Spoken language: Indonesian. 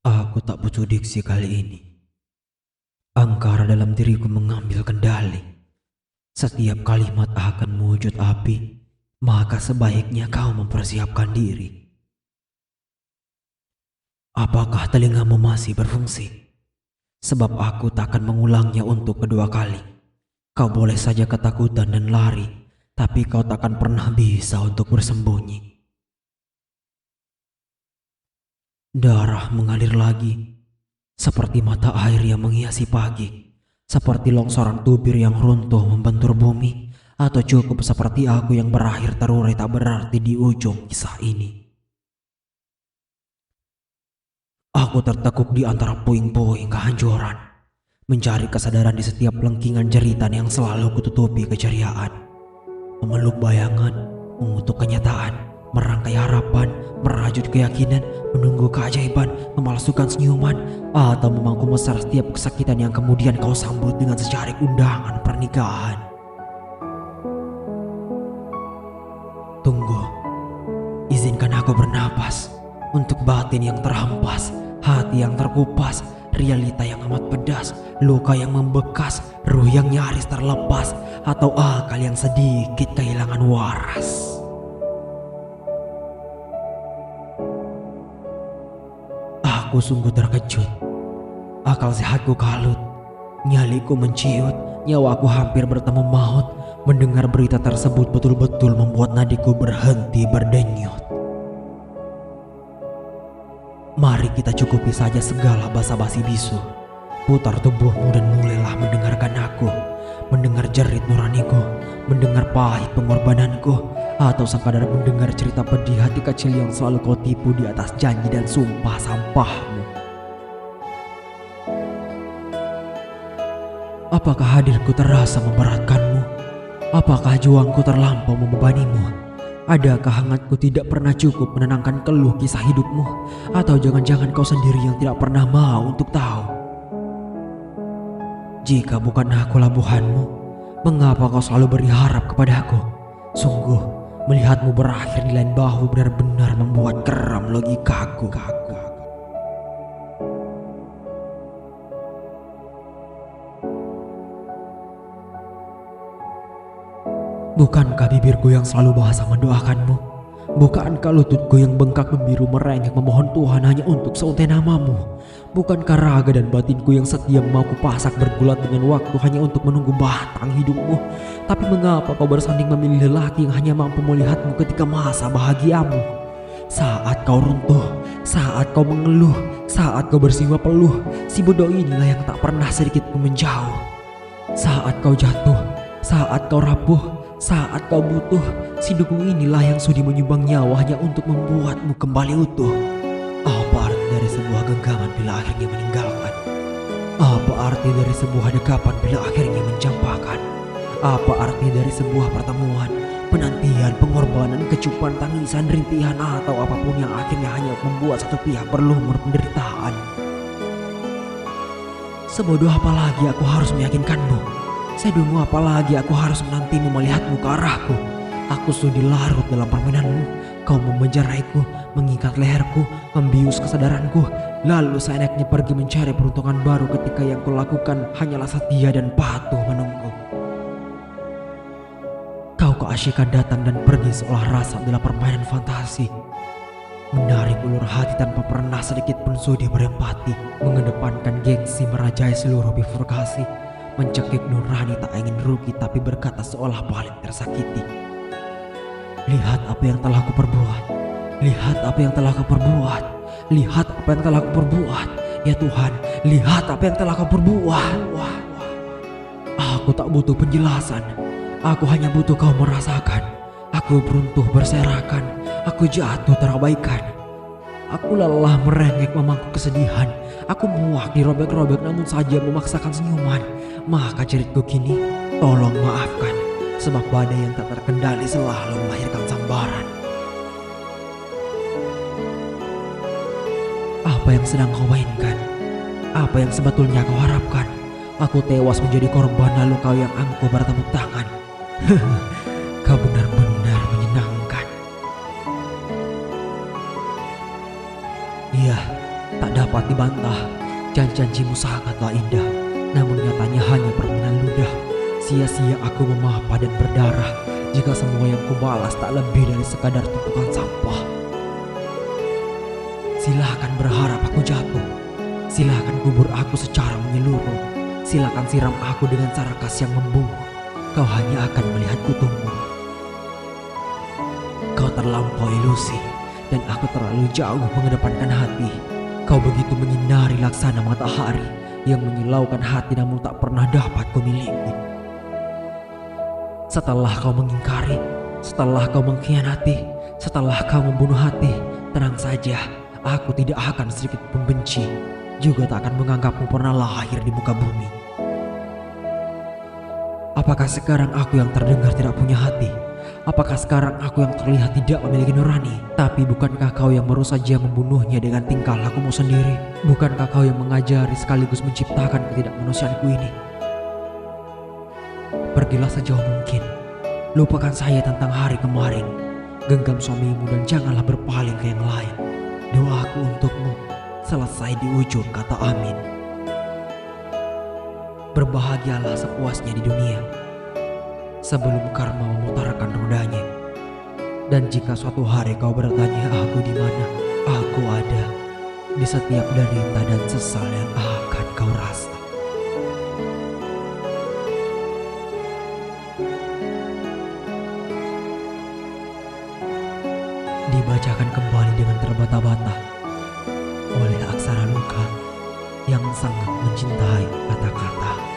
Aku tak butuh diksi kali ini. Angkara dalam diriku mengambil kendali. Setiap kalimat akan mewujud api, maka sebaiknya kau mempersiapkan diri. Apakah telingamu masih berfungsi? Sebab aku tak akan mengulangnya untuk kedua kali. Kau boleh saja ketakutan dan lari, tapi kau tak akan pernah bisa untuk bersembunyi. Darah mengalir lagi, seperti mata air yang menghiasi pagi, seperti longsoran tubir yang runtuh membentur bumi, atau cukup seperti aku yang berakhir terurai tak berarti di ujung kisah ini. Aku tertekuk di antara puing-puing kehancuran, mencari kesadaran di setiap lengkingan jeritan yang selalu kututupi keceriaan. Memeluk bayangan, mengutuk kenyataan, merangkai harapan, merajut keyakinan, menunggu keajaiban, memalsukan senyuman, atau memangku mesar setiap kesakitan yang kemudian kau sambut dengan secarik undangan pernikahan. Tunggu, izinkan aku bernapas untuk batin yang terhempas, hati yang terkupas, realita yang amat pedas, luka yang membekas, ruh yang nyaris terlepas, atau akal yang sedikit kehilangan waras. Aku sungguh terkejut. Akal sehatku kalut, nyaliku menciut, nyawaku hampir bertemu maut. Mendengar berita tersebut betul-betul membuat nadiku berhenti berdenyut. Mari kita cukupi saja segala basa-basi bisu. Putar tubuhmu dan mulailah mendengarkan aku. Mendengar jerit nuraniku, mendengar pahit pengorbananku, atau sekadar mendengar cerita pedih hati kecil yang selalu kau tipu di atas janji dan sumpah sampahmu. Apakah hadirku terasa memberatkanmu? Apakah juangku terlampau membebanimu? Adakah hangatku tidak pernah cukup menenangkan keluh kisah hidupmu? Atau jangan-jangan kau sendiri yang tidak pernah mau untuk tahu? Jika bukan aku labuhanmu, mengapa kau selalu beri harap kepadaku? Sungguh, melihatmu berakhir di lain bahu benar-benar membuat geram logikaku. Bukankah bibirku yang selalu bahasa mendoakanmu? Bukankah lututku yang bengkak membiru merengek memohon Tuhan hanya untuk seuntai namamu? Bukankah raga dan batinku yang setia mau kupasak bergulat dengan waktu hanya untuk menunggu batang hidupmu? Tapi mengapa kau bersanding memilih lelaki yang hanya mampu melihatmu ketika masa bahagiamu? Saat kau runtuh, saat kau mengeluh, saat kau bersiwa peluh, si bodoh inilah yang tak pernah sedikit pun menjauh. Saat kau jatuh, saat kau rapuh, saat kau butuh, si dukung inilah yang sudi menyumbang nyawanya untuk membuatmu kembali utuh. Apa arti dari sebuah genggaman bila akhirnya meninggalkan? Apa arti dari sebuah dekapan bila akhirnya mencampakkan? Apa arti dari sebuah pertemuan, penantian, pengorbanan, kecupan, tangisan, rintihan, atau apapun yang akhirnya hanya membuat satu pihak berlumur penderitaan? Sebodoh apa lagi aku harus meyakinkanmu? Sedungu apa lagi aku harus menantimu melihatmu ke arahku? Aku sudi larut dalam permainanmu. Kau memenjaraiku, mengikat leherku, membius kesadaranku, lalu seenaknya pergi mencari peruntungan baru ketika yang kulakukan hanyalah setia dan patuh menunggu. Kau keasyikan datang dan pergi seolah rasa adalah permainan fantasi, menarik ulur hati tanpa pernah sedikit pun sudi berempati, mengedepankan gengsi merajai seluruh bifurkasi, mencekik nurani tak ingin rugi tapi berkata seolah paling tersakiti. Lihat apa yang telah aku perbuat, lihat apa yang telah aku perbuat, lihat apa yang telah aku perbuat. Ya Tuhan, lihat apa yang telah kau perbuat. Aku tak butuh penjelasan, aku hanya butuh kau merasakan. Aku beruntuh berserakan, aku jatuh terabaikan. Aku lelah merengek memangku kesedihan. Aku muak dirobek-robek namun saja memaksakan senyuman. Maka ceritku kini, tolong maafkan. Sebab badai yang tak terkendali selalu melahirkan sambaran. Apa yang sedang kau mainkan? Apa yang sebetulnya kau harapkan? Aku tewas menjadi korban lalu kau yang angkuh bertepuk tangan. Kau benar-benar menyenangkan. Iya, tak dapat dapat dibantah. Janji-janjimu sangatlah indah, namun nyatanya hanya permainan ludah. Sia-sia aku memapa dan berdarah jika semua yang kubalas tak lebih dari sekadar tumpukan sampah. Silahkan berharap aku jatuh, silahkan kubur aku secara menyeluruh, silahkan siram aku dengan sarkas yang membunuh. Kau hanya akan melihatku tumbuh. Kau terlampau ilusi, dan aku terlalu jauh mengedepankan hati. Kau begitu menyinari laksana matahari yang menyilaukan hati namun tak pernah dapat kumiliki. Setelah kau mengingkari, setelah kau mengkhianati, setelah kau membunuh hati, tenang saja, aku tidak akan sedikit pun benci, juga tak akan menganggapmu pernah lahir di muka bumi. Apakah sekarang aku yang terdengar tidak punya hati? Apakah sekarang aku yang terlihat tidak memiliki nurani? Tapi bukankah kau yang baru saja membunuhnya dengan tingkah lakumu sendiri? Bukankah kau yang mengajari sekaligus menciptakan ketidakmanusiaanku ini? Pergilah sejauh mungkin, lupakan saya tentang hari kemarin. Genggam suamimu dan janganlah berpaling ke yang lain. Doaku untukmu selesai di ujung kata amin. Berbahagialah sepuasnya di dunia sebelum karma memutarkan rodanya. Dan jika suatu hari kau bertanya aku di mana, aku ada di setiap derita dan sesal yang akan kau rasa. Dibacakan kembali dengan terbata-bata oleh aksara luka yang sangat mencintai kata-kata.